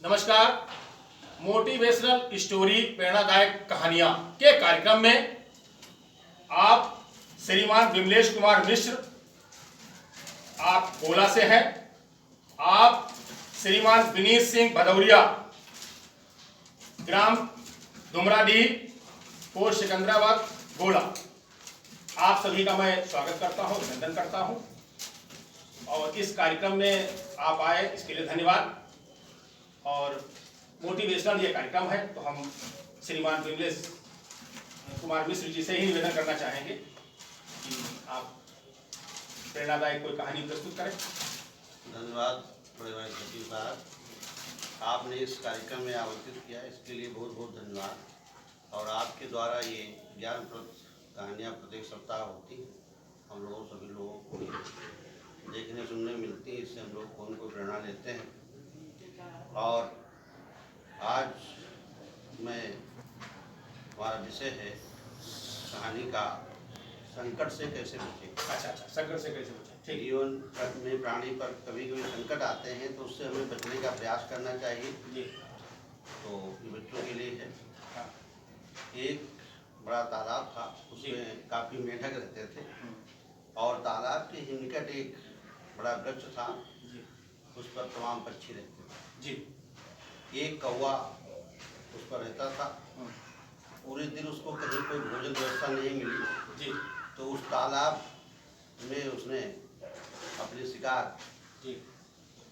नमस्कार। Motivational story प्रेरणादायक कहानियां के कार्यक्रम में आप श्रीमान विमलेश कुमार मिश्र आप गोला से हैं, आप श्रीमान विनीत सिंह भदौरिया ग्राम दुमराडीह पोस्ट सिकंदराबाद गोला, आप सभी का मैं स्वागत करता हूं, अभिनंदन करता हूं और इस कार्यक्रम में आप आए इसके लिए धन्यवाद। और मोटिवेशनल ये कार्यक्रम है तो हम श्रीमान विमलेश कुमार मिश्र जी से ही निवेदन करना चाहेंगे कि आप प्रेरणादायक कोई कहानी प्रस्तुत करें। धन्यवाद बड़े भाई सचिव साहब, आपने इस कार्यक्रम में आमंत्रित किया, इसके लिए बहुत बहुत धन्यवाद। और आपके द्वारा ये ज्ञानप्रद कहानियाँ प्रत्येक सप्ताह होती हैं, हम लोगों सभी लोगों को देखने सुनने मिलती हैं, इससे हम लोग कौन को प्रेरणा लेते हैं। और आज हमारा विषय है कहानी का संकट से कैसे बचें। अच्छा, संकट से कैसे बचें। जीवन में प्राणी पर कभी कभी संकट आते हैं तो उससे हमें बचने का प्रयास करना चाहिए जी। तो ये बच्चों के लिए है। हाँ। एक बड़ा तालाब था, उसमें काफ़ी मेंढक रहते थे और तालाब के ही निकट एक बड़ा वृक्ष था जी। उस पर तमाम पक्षी रहते थे जी। एक कौवा उस पर रहता था। पूरे दिन उसको कहीं कोई भोजन व्यवस्था नहीं मिली जी। तो उस तालाब में उसने अपने शिकार जी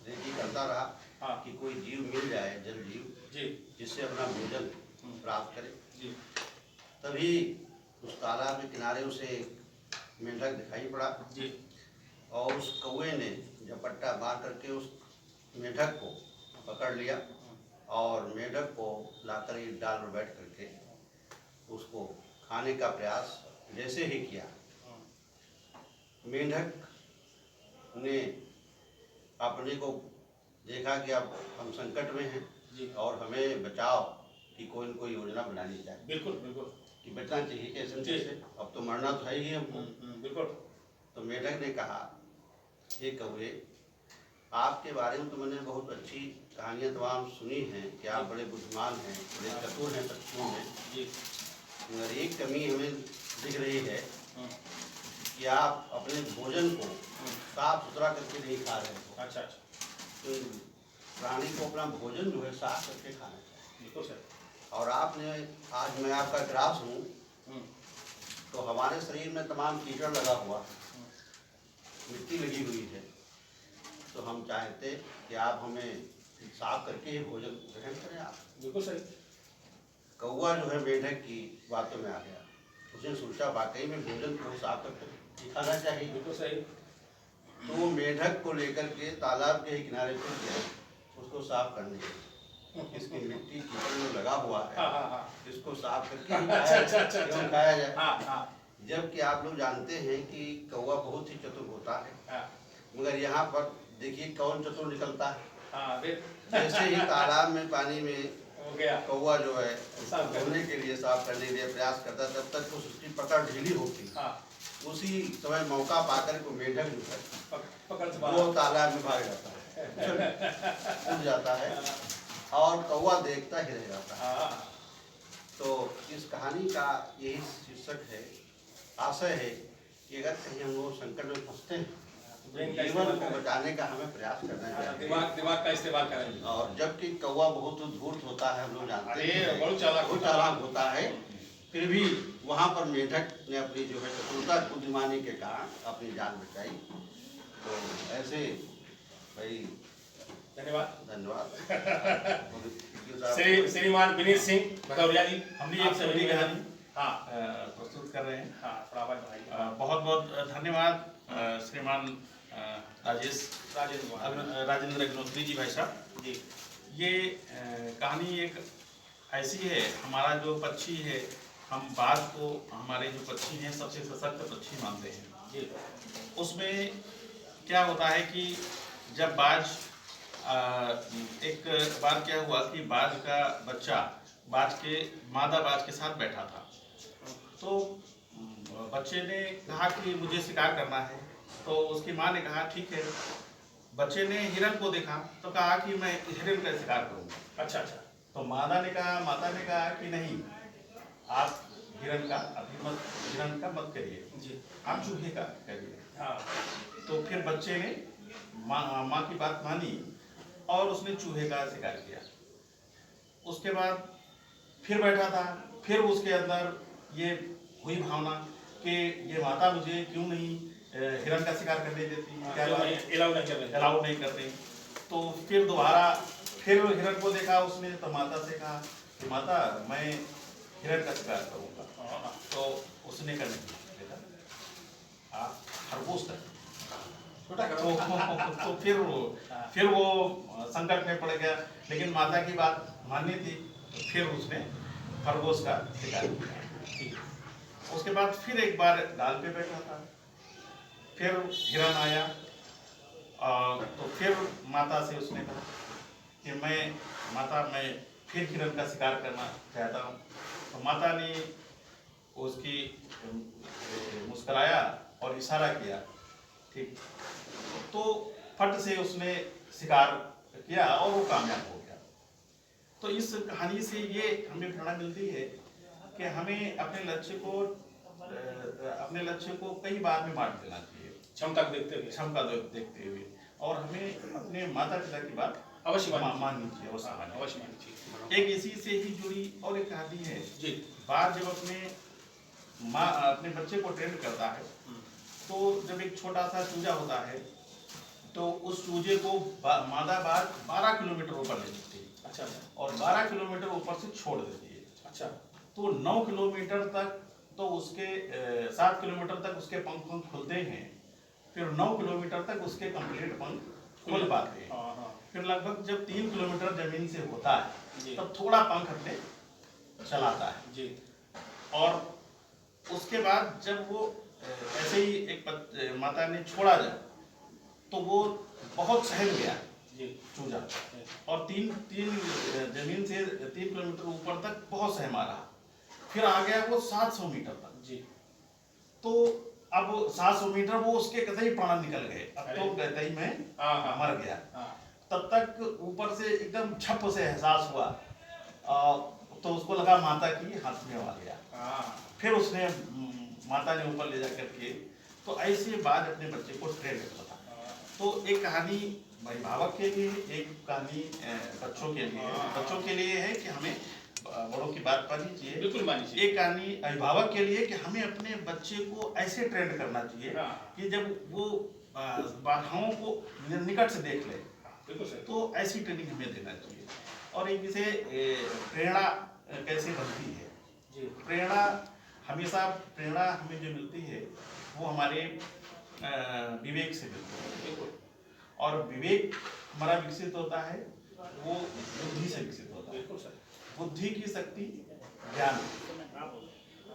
रेडी करता रहा। हाँ। कि कोई जीव मिल जाए, जल जीव जी, जिससे अपना भोजन प्राप्त करे जी। तभी उस तालाब के किनारे उसे एक मेंढक दिखाई पड़ा जी। और उस कौवे ने झपट्टा मार करके उस मेंढक को पकड़ लिया और मेंढक को लाकर एक डाल पर बैठ करके उसको खाने का प्रयास जैसे ही किया, मेंढक ने अपने को देखा कि अब हम संकट में हैं जी। और हमें बचाव की कोई न कोई योजना बनानी चाहिए। बिल्कुल बिल्कुल कि बचना चाहिए कैसे कैसे, अब तो मरना तो है ही हमको। बिल्कुल। तो मेंढक ने कहा, हे कौवे, आपके बारे में तो मैंने बहुत अच्छी कहानियाँ तमाम सुनी हैं कि आप बड़े बुद्धिमान हैं, बड़े चतुर हैं पक्षियों में जी। मगर एक कमी हमें दिख रही है कि आप अपने भोजन को साफ सुथरा करके नहीं खा रहे हो। अच्छा। तो प्राणी को अपना भोजन जो है साफ करके खाना चाहिए। बिल्कुल सर। और आपने आज मैं आपका ग्रास हूँ तो हमारे शरीर में तमाम कीचड़ लगा हुआ है, मिट्टी लगी हुई है, तो हम चाहते कि आप हमें साफ करके भोजन ग्रहण करें। आप बिल्कुल सही। कौवा जो है मेंढक की बातों में आ गया, उसने सोचा वाकई में भोजन को साफ करके खाना चाहिए। बिल्कुल सही। तो वो मेंढक को लेकर के तालाब के ही किनारे पर गया उसको साफ करने के, इसकी मिट्टी कीचड़ में लगा हुआ है, इसको साफ करके खाया जाए। जबकि आप लोग जानते हैं कि कौवा बहुत ही चतुर होता है, मगर यहाँ पर देखिए कौन चतुर निकलता है। जैसे ही तालाब में पानी में कौवा जो है धोने के लिए साफ करने के लिए प्रयास करता, तब तक उसकी पकड़ ढीली होती। उसी समय मौका पाकर को मेंढक जो है वो तालाब में भाग जाता है, उड़ जाता है और कौवा देखता ही रह जाता है। तो इस कहानी का यही शीर्षक है, आशय है कि अगर कहीं हम लोग संकट में फंसते हैं, जीवन को बचाने का हमें प्रयास करना चाहिए, दिमाग का इस्तेमाल करें। और जबकि कौवा बहुत धूर्त होता है, हम लोग जानते हैं, बहुत चालाक होता है, फिर भी वहाँ पर मेंढक ने अपनी जो है चतुरता बुद्धिमानी के कारण अपनी जान बचाई। तो ऐसे भाई धन्यवाद। श्रीमान विनीत सिंह भदौरिया जी, हमने एक सभी कहानी प्रस्तुत कर रहे हैं। बहुत बहुत धन्यवाद श्रीमान राजेंद्र अग्नोत्री जी भाई साहब जी। ये कहानी एक ऐसी है, हमारा जो पक्षी है, हम बाज को हमारे जो पक्षी हैं सबसे सशक्त पक्षी मानते हैं जी। उसमें क्या होता है कि जब बाज एक बार क्या हुआ कि बाज का बच्चा मादा बाज के साथ बैठा था, तो बच्चे ने कहा कि मुझे शिकार करना है, तो उसकी माँ ने कहा ठीक है, बच्चे ने हिरन को देखा तो कहा कि मैं हिरन का शिकार करूंगा। अच्छा अच्छा। तो माता ने कहा कि नहीं, आप हिरन का मत करिए जी। आप चूहे का करिए। हाँ। तो फिर बच्चे ने माँ की बात मानी और उसने चूहे का शिकार किया। उसके बाद फिर बैठा था, फिर उसके अंदर ये हुई भावना कि ये माता मुझे क्यों नहीं हिरन का शिकार करने देती, क्या अलाउ नहीं कर रही। तो फिर दोबारा फिर हिरन को देखा उसने, तो माता से कहा कि माता मैं हिरन का शिकार करूंगा। तो उसने कहा नहीं बेटा, आप खरगोश कर। तो फिर वो संकट में पड़ गया, लेकिन माता की बात माननी थी, तो फिर उसने खरगोश का शिकार किया। उसके बाद फिर एक बार डाल पे बैठा था, फिर हिरन आया, तो फिर माता से उसने कहा कि मैं फिर हिरन का शिकार करना चाहता हूँ। तो माता ने उसकी मुस्कुराया और इशारा किया, ठीक। तो फट से उसने शिकार किया और वो कामयाब हो गया। तो इस कहानी से ये हमें प्रेरणा मिलती है कि हमें अपने लक्ष्य को कई बार में बांट देना चाहिए, क्षमता देखते हुए, और हमें अपने माता पिता की बात अवश्य माननी चाहिए। एक इसी से ही जुड़ी और एक कहानी है जी। बाप जब अपने बच्चे को ट्रेन करता है, तो जब एक छोटा सा चूजा होता है तो उस चूजे को मादा बाघ 12 किलोमीटर ऊपर ले जाती है। अच्छा। और 12 किलोमीटर ऊपर से छोड़ देती है। अच्छा। तो 9 किलोमीटर तक तो उसके 7 किलोमीटर तक उसके पंख खुलते हैं, फिर 9 किलोमीटर तक उसके कंप्लीट पंख खुल पाते हैं। फिर लगभग जब 3 किलोमीटर जमीन से होता है तब थोड़ा पंख अपने चलाता है जी। और उसके बाद जब वो ऐसे ही एक माता ने छोड़ा जब, तो वो बहुत सहम गया चूजा, और तीन जमीन से 3 किलोमीटर ऊपर तक बहुत सहमा रहा। फिर आ गया वो 700 मीटर तक जी। तो अब 700 मीटर वो उसके कतई प्राण निकल गए, अब तो कतई में मर गया। तब तक ऊपर से एकदम छप से एहसास हुआ, तो उसको लगा माता की हाथ में आ गया। फिर उसने माता ने ऊपर ले जा करके, तो ऐसे बाद अपने बच्चे को ट्रेन करता था। तो एक कहानी अभिभावक के लिए, एक कहानी बच्चों के लिए है कि हमें बड़ों की बात माननी चाहिए, बिल्कुल माननी चाहिए। एक कहानी अभिभावक के लिए कि हमें अपने बच्चे को ऐसे ट्रेंड करना चाहिए कि जब वो बाधाओं को निकट से देख ले, तो ऐसी ट्रेनिंग हमें देना चाहिए। और एक विषय प्रेरणा कैसे बनती है जी। प्रेरणा हमें जो मिलती है वो हमारे विवेक से मिलती है, और विवेक हमारा विकसित होता है वो बुद्धि से विकसित होता है। बुद्धि की शक्ति ज्ञान,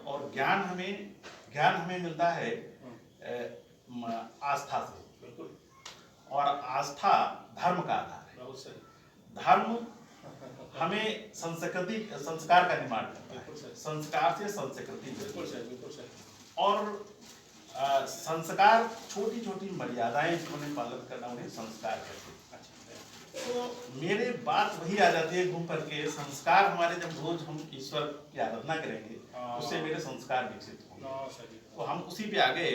और ज्ञान हमें मिलता है आस्था से, और आस्था धर्म का आधार है। धर्म हमें संस्कार का निर्माण करता है, संस्कार से संस्कृति, और संस्कार छोटी छोटी मर्यादाएं जिन्होंने पालन करना उन्हें संस्कार कहते हैं। तो मेरे बात वही आ जाती है घूम करके, संस्कार हमारे जब रोज हम ईश्वर की आराधना करेंगे उससे मेरे संस्कार विकसित होंगे। तो हम उसी पे आ गए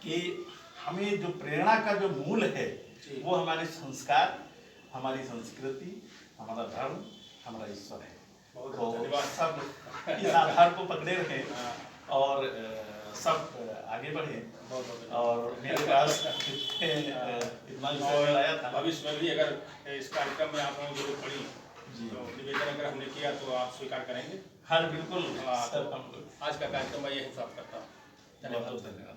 कि हमें जो प्रेरणा का जो मूल है वो हमारे संस्कार, हमारी संस्कृति, हमारा धर्म, हमारा ईश्वर है। तो सब इस आधार को पकड़े रहे और सब आगे बढ़े। और मेरे पास इतना आया था, भविष्य में भी अगर इस कार्यक्रम में आप लोगों की जरूरत पड़ी तो निवेदन अगर हमने किया तो आप स्वीकार करेंगे? हाँ बिल्कुल। आज का कार्यक्रम मैं यही समाप्त करता हूँ। धन्यवाद।